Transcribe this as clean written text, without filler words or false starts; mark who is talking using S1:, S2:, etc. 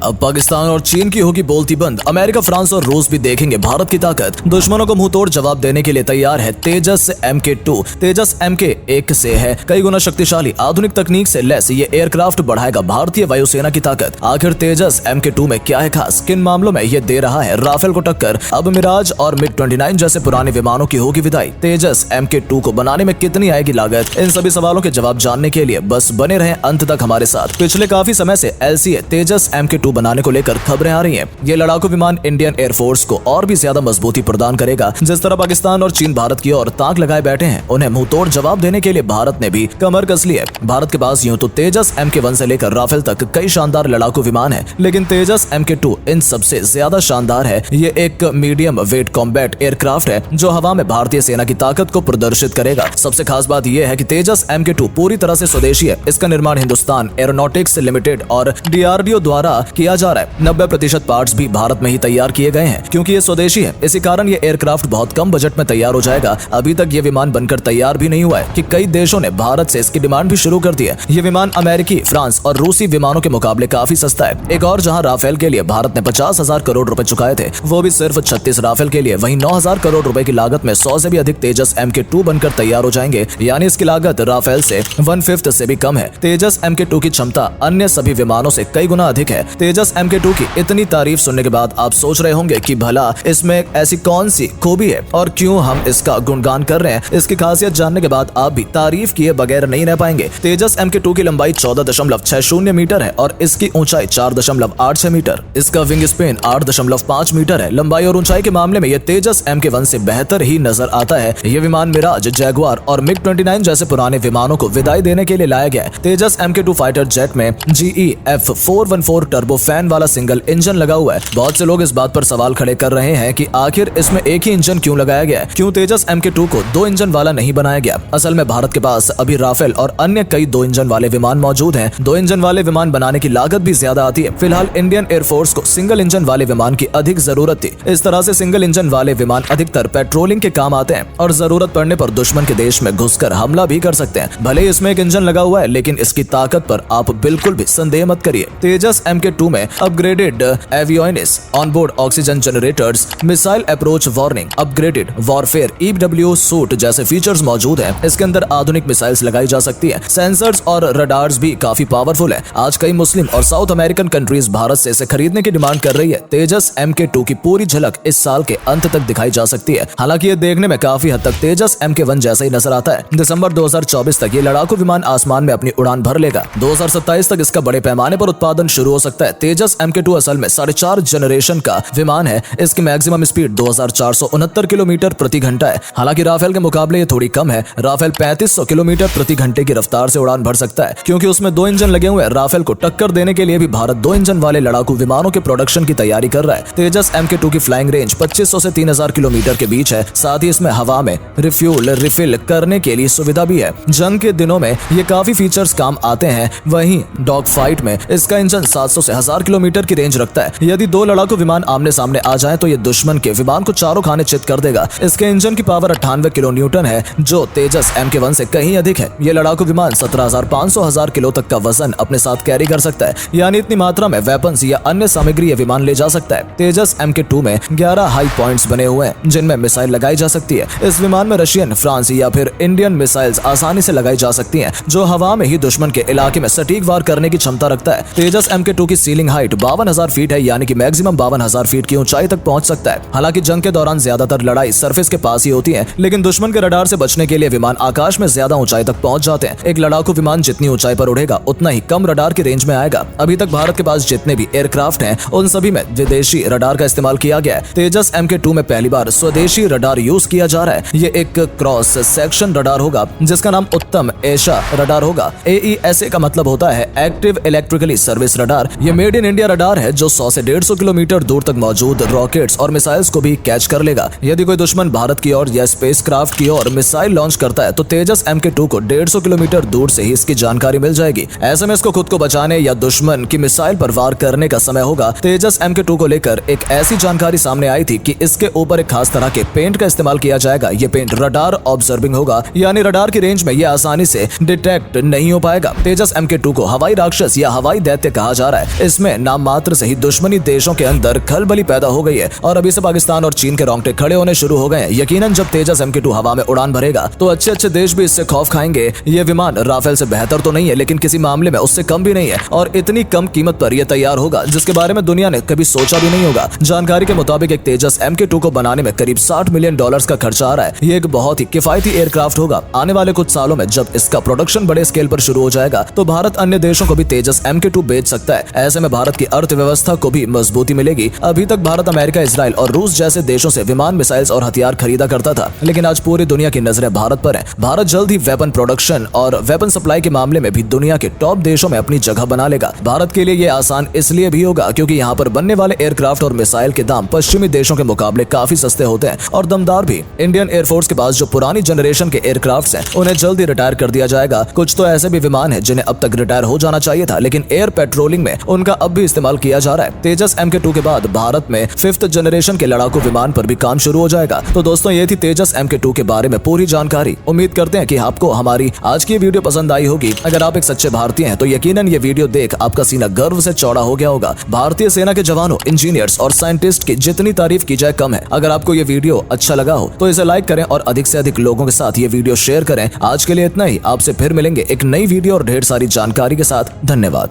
S1: अब पाकिस्तान और चीन की होगी बोलती बंद। अमेरिका, फ्रांस और रूस भी देखेंगे भारत की ताकत। दुश्मनों को मुंह तोड़ जवाब देने के लिए तैयार है तेजस MK2। तेजस MK1 से है कई गुना शक्तिशाली। आधुनिक तकनीक से लैस ये एयरक्राफ्ट बढ़ाएगा भारतीय वायुसेना की ताकत। आखिर तेजस MK2 में क्या है खास, किन मामलों में ये दे रहा है राफेल को टक्कर? अब मिराज और MiG-29 जैसे पुराने विमानों की होगी विदाई। तेजस MK2 को बनाने में कितनी आएगी लागत? इन सभी सवालों के जवाब जानने के लिए बस बने रहें अंत तक हमारे साथ। पिछले काफी समय से LCA तेजस MK2 बनाने को लेकर खबरें आ रही हैं। ये लड़ाकू विमान इंडियन एयरफोर्स को और भी ज्यादा मजबूती प्रदान करेगा। जिस तरह पाकिस्तान और चीन भारत की ओर ताक लगाए बैठे हैं, उन्हें मुंह तोड़ जवाब देने के लिए भारत ने भी कमर कस ली है। भारत के पास यूं तो तेजस MK1 से लेकर राफेल तक कई शानदार लड़ाकू विमान है, लेकिन तेजस MK2 इन सबसे ज्यादा शानदार है। ये एक मीडियम वेट कॉम्बैट एयरक्राफ्ट है जो हवा में भारतीय सेना की ताकत को प्रदर्शित करेगा। सबसे खास बात यह है कि तेजस MK2 पूरी तरह से स्वदेशी है। इसका निर्माण हिंदुस्तान एरोनॉटिक्स लिमिटेड और DRDO द्वारा किया जा रहा है। 90% पार्ट्स भी भारत में ही तैयार किए गए हैं। क्योंकि ये स्वदेशी है, इसी कारण ये एयरक्राफ्ट बहुत कम बजट में तैयार हो जाएगा। अभी तक ये विमान बनकर तैयार भी नहीं हुआ है कि कई देशों ने भारत से इसकी डिमांड भी शुरू कर दी है। ये विमान अमेरिकी, फ्रांस और रूसी विमानों के मुकाबले काफी सस्ता है। एक और जहां राफेल के लिए भारत ने 50,000 करोड़ रुपए चुकाए थे, वो भी सिर्फ 36 राफेल के लिए। वहीं 9,000 करोड़ रुपए की लागत में 100 से भी अधिक तेजस MK2 बनकर तैयार हो जाएंगे, यानी इसकी लागत राफेल से 1/5 से भी कम है। तेजस MK2 की क्षमता अन्य सभी विमानों से कई गुना अधिक है। तेजस MK2 की इतनी तारीफ सुनने के बाद आप सोच रहे होंगे कि भला इसमें ऐसी कौन सी खूबी है और क्यों हम इसका गुणगान कर रहे हैं। इसकी खासियत जानने के बाद आप भी तारीफ किए बगैर नहीं रह पाएंगे। तेजस MK2 की लंबाई 14.60 मीटर है और इसकी ऊंचाई 4.86 मीटर। इसका विंग स्पेन 8.5 मीटर है। लंबाई और ऊंचाई के मामले में यह तेजस MK1 से बेहतर ही नजर आता है। यह विमान मिराज, जैगुआर और MiG-29 जैसे पुराने विमानों को विदाई देने के लिए लाया गया है। तेजस MK2 फाइटर जेट में GE F414 टर्बो फैन वाला सिंगल इंजन लगा हुआ है। बहुत से लोग इस बात पर सवाल खड़े कर रहे हैं कि आखिर इसमें एक ही इंजन क्यों लगाया गया है, क्यों तेजस MK2 को 2 इंजन वाला नहीं बनाया गया। असल में भारत के पास अभी राफेल और अन्य कई 2 इंजन वाले विमान मौजूद हैं। 2 इंजन वाले विमान बनाने की लागत भी ज्यादा आती है। फिलहाल इंडियन एयरफोर्स को सिंगल इंजन वाले विमान की अधिक जरूरत थी। इस तरह से सिंगल इंजन वाले विमान अधिकतर पेट्रोलिंग के काम आते हैं और जरूरत पड़ने पर दुश्मन के देश में घुसकर हमला भी कर सकते हैं। भले ही इसमें एक इंजन लगा हुआ है, लेकिन इसकी ताकत पर आप बिल्कुल भी संदेह मत करिए। तेजस MK2 में upgraded avionics, onboard oxygen generators, missile approach warning, upgraded warfare EW suit जैसे फीचर्स मौजूद हैं। इसके अंदर आधुनिक मिसाइल्स लगाई जा सकती हैं। सेंसर्स और रडार्स भी काफी पावरफुल है। आज कई मुस्लिम और साउथ अमेरिकन कंट्रीज भारत से इसे खरीदने की डिमांड कर रही है। तेजस MK2 की पूरी झलक इस साल के अंत तक दिखाई जा सकती है। हालांकि ये देखने में काफी हद तक तेजस MK1 जैसा ही नजर आता है। दिसंबर 2024 तक ये लड़ाकू विमान आसमान में अपनी उड़ान भर लेगा। 2027 तक इसका बड़े पैमाने पर उत्पादन शुरू हो सकता है। तेजस MK2 असल में 4.5 जनरेशन का विमान है। इसकी मैक्सिमम स्पीड 2469 किलोमीटर प्रति घंटा है। हालांकि राफेल के मुकाबले ये थोड़ी कम है। राफेल 3500 किलोमीटर प्रति घंटे की रफ्तार से उड़ान भर सकता है। क्योंकि उसमें 2 इंजन लगे हुए हैं, राफेल को टक्कर देने के लिए भी भारत 2 इंजन वाले लड़ाकू विमानों के प्रोडक्शन की तैयारी कर रहा है। तेजस MK2 की फ्लाइंग रेंज 2500 से 3000 किलोमीटर के बीच है। साथ ही इसमें हवा में रिफिल करने के लिए सुविधा भी है। जंग के दिनों में ये काफी फीचर्स काम आते हैं। वहीं डॉग फाइट में इसका इंजन 700 से 1000 किलोमीटर की रेंज रखता है। यदि 2 लड़ाकू विमान आमने सामने आ जाएं तो ये दुश्मन के विमान को चारों खाने चित कर देगा। इसके इंजन की पावर 98 किलो न्यूटन है, जो तेजस MK1 से कहीं अधिक है। ये लड़ाकू विमान 17,500 किलो तक का वजन अपने साथ कैरी कर सकता है, यानी इतनी मात्रा में वेपन्स या अन्य सामग्री ये विमान ले जा सकता है। तेजस MK2 में 11 हाई पॉइंट्स बने हुए हैं, जिनमें मिसाइल लगाई जा सकती है। इस विमान में रशियन, फ्रांस या फिर इंडियन मिसाइल्स आसानी से लगाई जा सकती हैं, जो हवा में ही दुश्मन के इलाके में सटीक वार करने की क्षमता रखता है। तेजस MK2 की सीलिंग हाइट 52,000 फीट है, यानी कि मैक्सिमम 52,000 फीट की ऊंचाई तक पहुंच सकता है। हालांकि जंग के दौरान ज्यादातर लड़ाई सरफेस के पास ही होती है, लेकिन दुश्मन के रडार से बचने के लिए विमान आकाश में ज्यादा ऊंचाई तक पहुंच जाते हैं। एक लड़ाकू विमान जितनी ऊंचाई पर उड़ेगा, उतना ही कम रडार की रेंज में आएगा। अभी तक भारत के पास जितने भी एयरक्राफ्ट हैं, उन सभी में विदेशी रडार का इस्तेमाल किया गया है। तेजस MK2 में पहली बार स्वदेशी रडार यूज किया जा रहा है। ये एक क्रॉस सेक्शन रडार होगा, जिसका नाम उत्तम एशा रडार होगा। AESA का मतलब होता है एक्टिव इलेक्ट्रिकली सर्विस रडार। ये मेड इन इंडिया रडार है, जो 100 से 150 किलोमीटर दूर तक मौजूद रॉकेट्स और मिसाइल्स को भी कैच कर लेगा। यदि कोई दुश्मन भारत की ओर या स्पेसक्राफ्ट की ओर मिसाइल लॉन्च करता है, तो तेजस MK2 को 150 किलोमीटर दूर से ही इसकी जानकारी मिल जाएगी। ऐसे में इसको खुद को बचाने या दुश्मन की मिसाइल पर वार करने का समय होगा। तेजस MK2 को लेकर एक ऐसी जानकारी सामने आई थी कि इसके ऊपर एक खास तरह के पेंट का इस्तेमाल किया जाएगा। ये पेंट रडार ऑब्जर्विंग होगा, यानी रडार की रेंज में ये आसानी से डिटेक्ट नहीं हो पाएगा। तेजस MK2 को हवाई राक्षस या हवाई दैत्य कहा जा रहा है। इस जिसमें नाम मात्र से ही दुश्मनी देशों के अंदर खलबली पैदा हो गई है और अभी से पाकिस्तान और चीन के रोंगटे खड़े होने शुरू हो गए हैं। यकीनन जब तेजस MK2 हवा में उड़ान भरेगा तो अच्छे अच्छे देश भी इससे खौफ खाएंगे। ये विमान राफेल से बेहतर तो नहीं है, लेकिन किसी मामले में उससे कम भी नहीं है और इतनी कम कीमत पर यह तैयार होगा जिसके बारे में दुनिया ने कभी सोचा भी नहीं होगा। जानकारी के मुताबिक एक तेजस MK2 को बनाने में करीब $60 मिलियन का खर्चा आ रहा है। ये एक बहुत ही किफायती एयरक्राफ्ट होगा। आने वाले कुछ सालों में जब इसका प्रोडक्शन बड़े स्केल पर शुरू हो जाएगा तो भारत अन्य देशों को भी तेजस MK2 बेच सकता है। ऐसे में भारत की अर्थव्यवस्था को भी मजबूती मिलेगी। अभी तक भारत अमेरिका, इजराइल और रूस जैसे देशों से विमान, मिसाइल्स और हथियार खरीदा करता था, लेकिन आज पूरी दुनिया की नजरें भारत पर हैं। भारत जल्द ही वेपन प्रोडक्शन और वेपन सप्लाई के मामले में भी दुनिया के टॉप देशों में अपनी जगह बना लेगा। भारत के लिए ये आसान इसलिए भी होगा क्योंकि यहाँ पर बनने वाले एयरक्राफ्ट और मिसाइल के दाम पश्चिमी देशों के मुकाबले काफी सस्ते होते हैं और दमदार भी। इंडियन एयरफोर्स के पास जो पुरानी जनरेशन के एयरक्राफ्ट हैं उन्हें जल्द ही रिटायर कर दिया जाएगा। कुछ तो ऐसे भी विमान हैं जिन्हें अब तक रिटायर हो जाना चाहिए था, लेकिन एयर पेट्रोलिंग में उनका अब भी इस्तेमाल किया जा रहा है। तेजस MK2 के बाद भारत में 5th जनरेशन के लड़ाकू विमान पर भी काम शुरू हो जाएगा। तो दोस्तों, ये थी तेजस MK2 के बारे में पूरी जानकारी। उम्मीद करते हैं कि आपको हमारी आज की वीडियो पसंद आई होगी। अगर आप एक सच्चे भारतीय हैं तो यकीनन ये वीडियो देख आपका सीना गर्व से चौड़ा हो गया होगा। भारतीय सेना के जवानों, इंजीनियर्स और साइंटिस्ट की जितनी तारीफ की जाए कम है। अगर आपको ये वीडियो अच्छा लगा हो तो इसे लाइक करें और अधिक से अधिक लोगों के साथ ये वीडियो शेयर करें। आज के लिए इतना ही। आपसे फिर मिलेंगे एक नई वीडियो और ढेर सारी जानकारी के साथ। धन्यवाद।